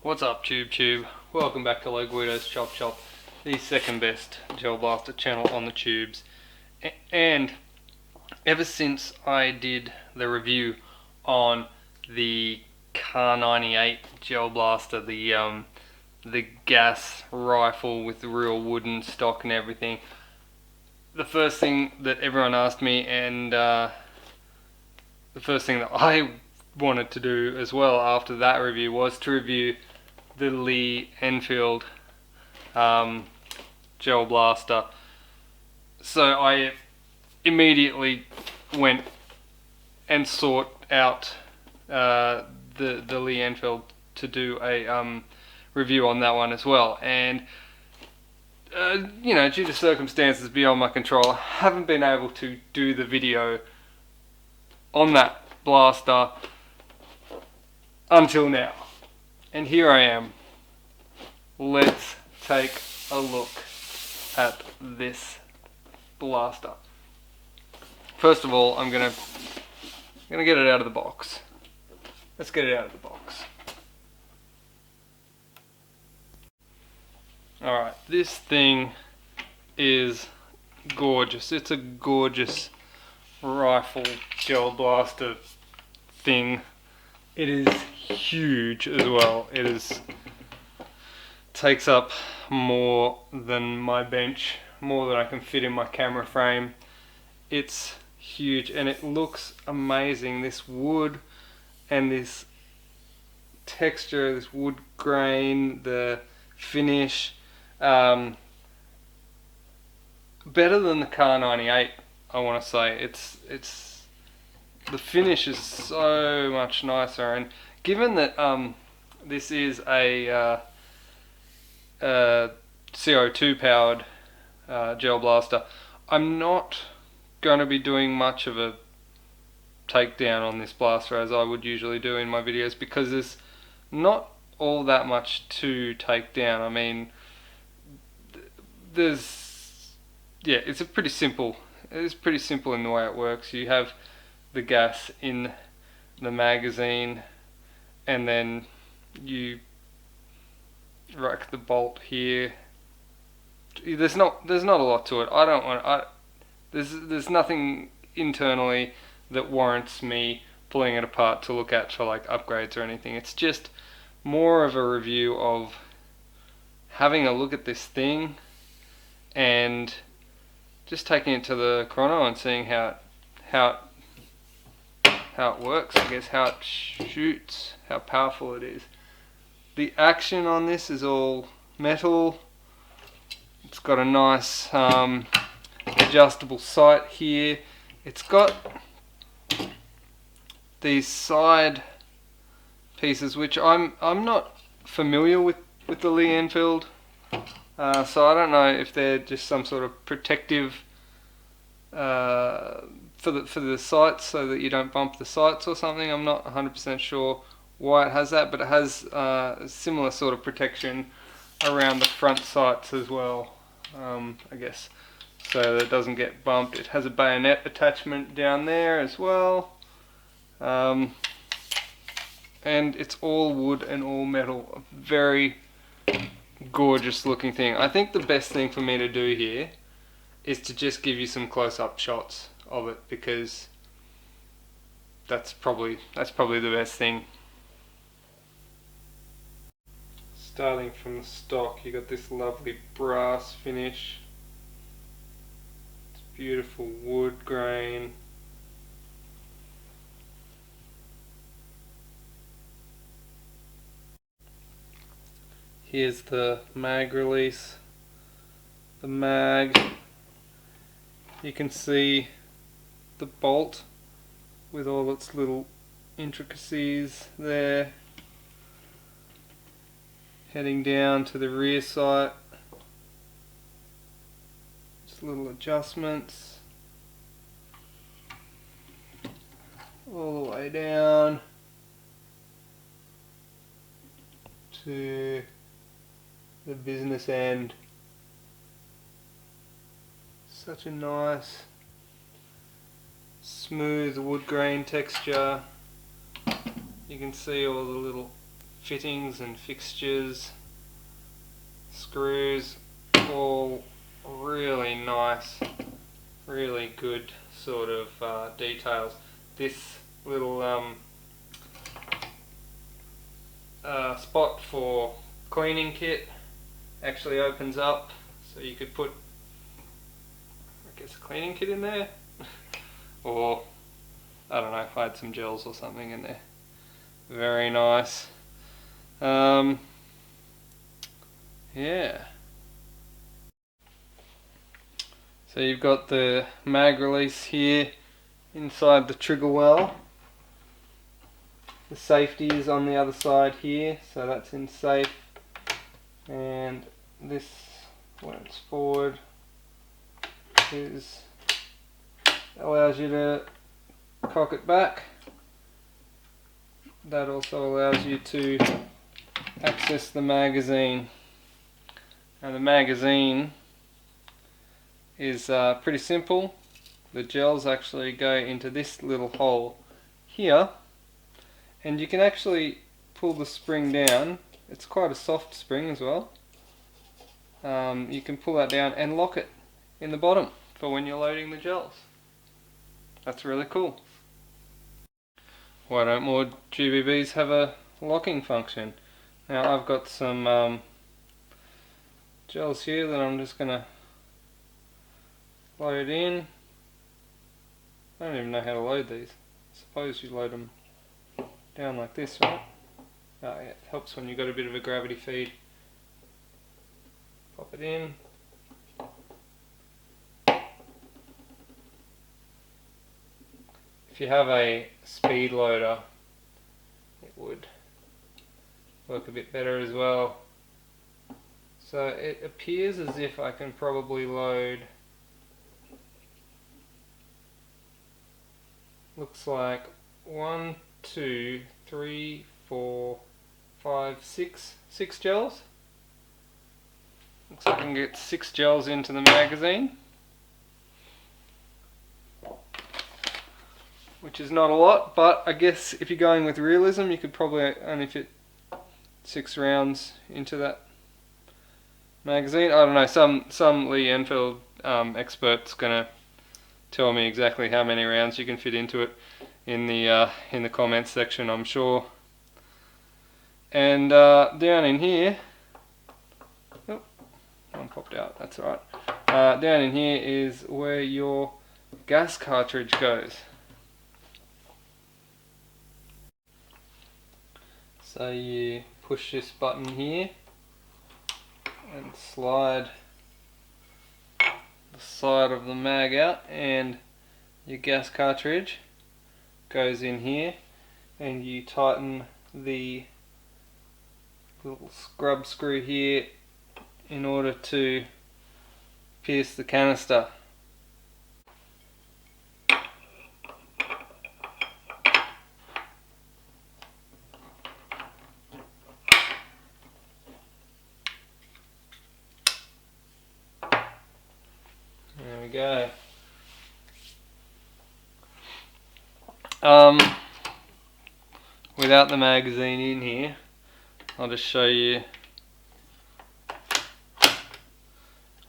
What's up, Tube? Welcome back to Guido's Chop Chop, the second best gel blaster channel on the tubes. And ever since I did the review on the Car 98 gel blaster, the gas rifle with the real wooden stock and everything, the first thing that everyone asked me, and the first thing that I wanted to do as well after that review, was to review the Enfield gel blaster. So I immediately went and sought out the Enfield to do a review on that one as well. And you know, due to circumstances beyond my control, I haven't been able to do the video on that blaster until now. And here I am. Let's take a look at this blaster. First of all, I'm gonna get it out of the box. Let's get it out of the box. Alright, this thing is gorgeous. It's a gorgeous rifle gel blaster thing. It is huge as well. Takes up more than my bench, more than I can fit in my camera frame. It's huge and it looks amazing. This wood and this texture, this wood grain, the finish, better than the Car 98, I want to say. It's the finish is so much nicer, and given that this is a CO2 powered gel blaster, I'm not going to be doing much of a takedown on this blaster as I would usually do in my videos, because there's not all that much to take down. I mean, it's pretty simple in the way it works. You have the gas in the magazine, and then you rack the bolt here. There's not a lot to it. There's nothing internally that warrants me pulling it apart to look at for like upgrades or anything. It's just more of a review of having a look at this thing and just taking it to the chrono and seeing how it works, I guess, how it shoots, how powerful it is. The action on this is all metal. It's got a nice adjustable sight here. It's got these side pieces which I'm not familiar with the Enfield, so I don't know if they're just some sort of protective for the sights, so that you don't bump the sights or something. I'm not 100% sure why it has that, but it has a similar sort of protection around the front sights as well, I guess, so that it doesn't get bumped. It has a bayonet attachment down there as well, and it's all wood and all metal. A very gorgeous looking thing. I think the best thing for me to do here is to just give you some close-up shots of it, because that's probably the best thing. Starting from the stock, you got this lovely brass finish. It's beautiful wood grain. Here's the mag release. The mag, you can see the bolt with all its little intricacies there, heading down to the rear sight. Just little adjustments all the way down to the business end. Such a nice smooth wood grain texture. You can see all the little fittings and fixtures, screws, all really nice, really good sort of details. This little spot for cleaning kit actually opens up, so you could put, I guess, a cleaning kit in there, or I don't know, hide some gels or something in there. Very nice. Yeah. So you've got the mag release here inside the trigger well. The safety is on the other side here, so that's in safe. And this, when it's forward, allows you to cock it back. That also allows you to access the magazine. And the magazine is pretty simple. The gels actually go into this little hole here, and you can actually pull the spring down. It's quite a soft spring as well. You can pull that down and lock it in the bottom for when you're loading the gels. That's really cool. Why don't more GBBs have a locking function? Now I've got some gels here that I'm just going to load in. I don't even know how to load these. I suppose you load them down like this, right? Oh yeah, it helps when you've got a bit of a gravity feed. Pop it in. If you have a speed loader, it would work a bit better as well. So it appears as if I can probably load, looks like 1, 2, 3, 4, 5, 6 gels. Looks like I can get 6 gels into the magazine, which is not a lot, but I guess if you're going with realism, you could probably only fit 6 rounds into that magazine. I don't know, some Lee Enfield expert's gonna tell me exactly how many rounds you can fit into it in the comments section, I'm sure. And down in here, oh, one popped out, that's alright. Down in here is where your gas cartridge goes. So you push this button here and slide the side of the mag out, and your gas cartridge goes in here, and you tighten the little scrub screw here in order to pierce the canister. There we go. Without the magazine in here, I'll just show you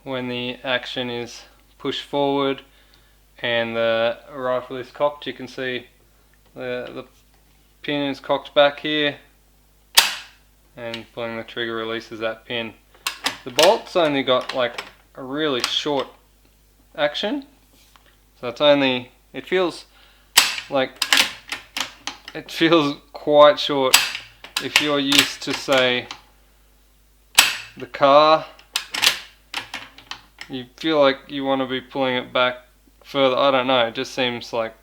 when the action is pushed forward and the rifle is cocked. You can see the pin is cocked back here, and pulling the trigger releases that pin. The bolt's only got like a really short action, so it's only, it feels quite short. If you're used to, say, the car, you feel like you want to be pulling it back further. I don't know, it just seems like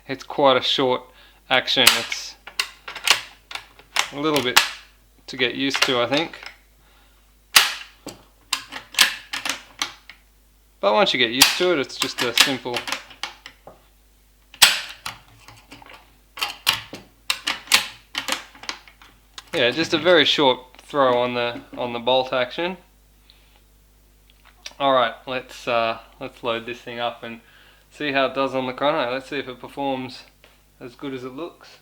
it's quite a short action. It's a little bit to get used to, I think. But once you get used to it, it's just a simple just a very short throw on the bolt action. Alright, let's load this thing up and see how it does on the chrono. Let's see if it performs as good as it looks.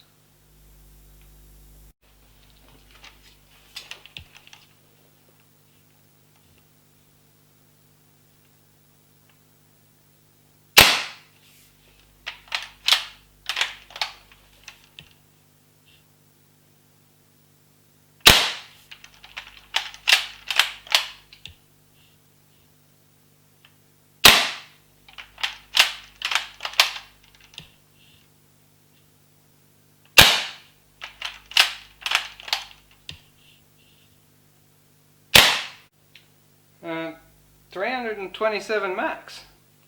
327 max.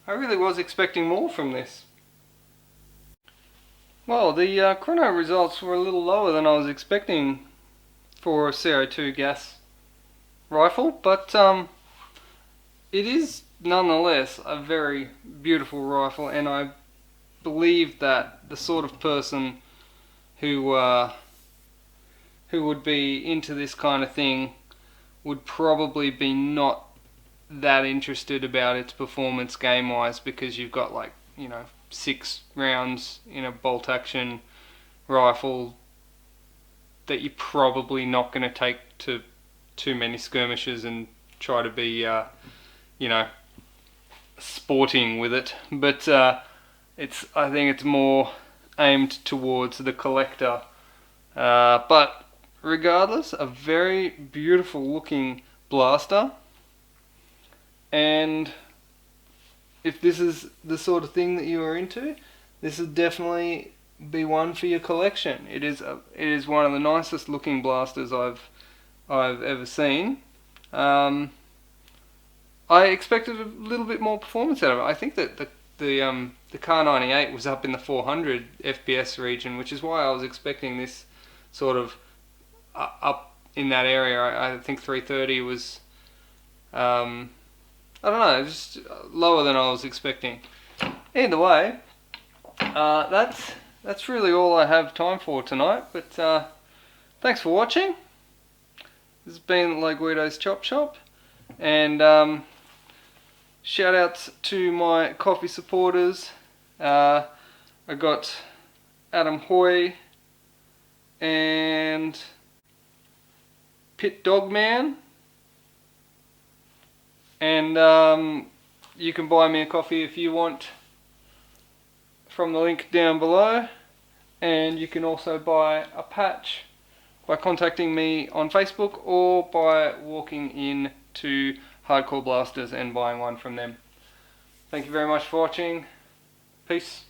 I really was expecting more from this. Well, the chrono results were a little lower than I was expecting for a CO2 gas rifle, but it is nonetheless a very beautiful rifle, and I believe that the sort of person who would be into this kind of thing would probably be not that interested about its performance game wise, because you've got, like, you know, 6 rounds in a bolt action rifle that you're probably not going to take to too many skirmishes and try to be you know, sporting with it. But I think it's more aimed towards the collector. But regardless, a very beautiful looking blaster, and if this is the sort of thing that you are into, this would definitely be one for your collection. It is one of the nicest looking blasters I've ever seen. I expected a little bit more performance out of it. I think that the Car 98 was up in the 400 FPS region, which is why I was expecting this sort of up in that area. I think 330 was I don't know, just lower than I was expecting. Either way, that's really all I have time for tonight. But thanks for watching. This has been Like Guido's Chop Shop, and shout outs to my coffee supporters. I got Adam Hoy and Pit Dogman. And you can buy me a coffee if you want from the link down below, and you can also buy a patch by contacting me on Facebook or by walking in to Hardcore Blasters and buying one from them. Thank you very much for watching. Peace.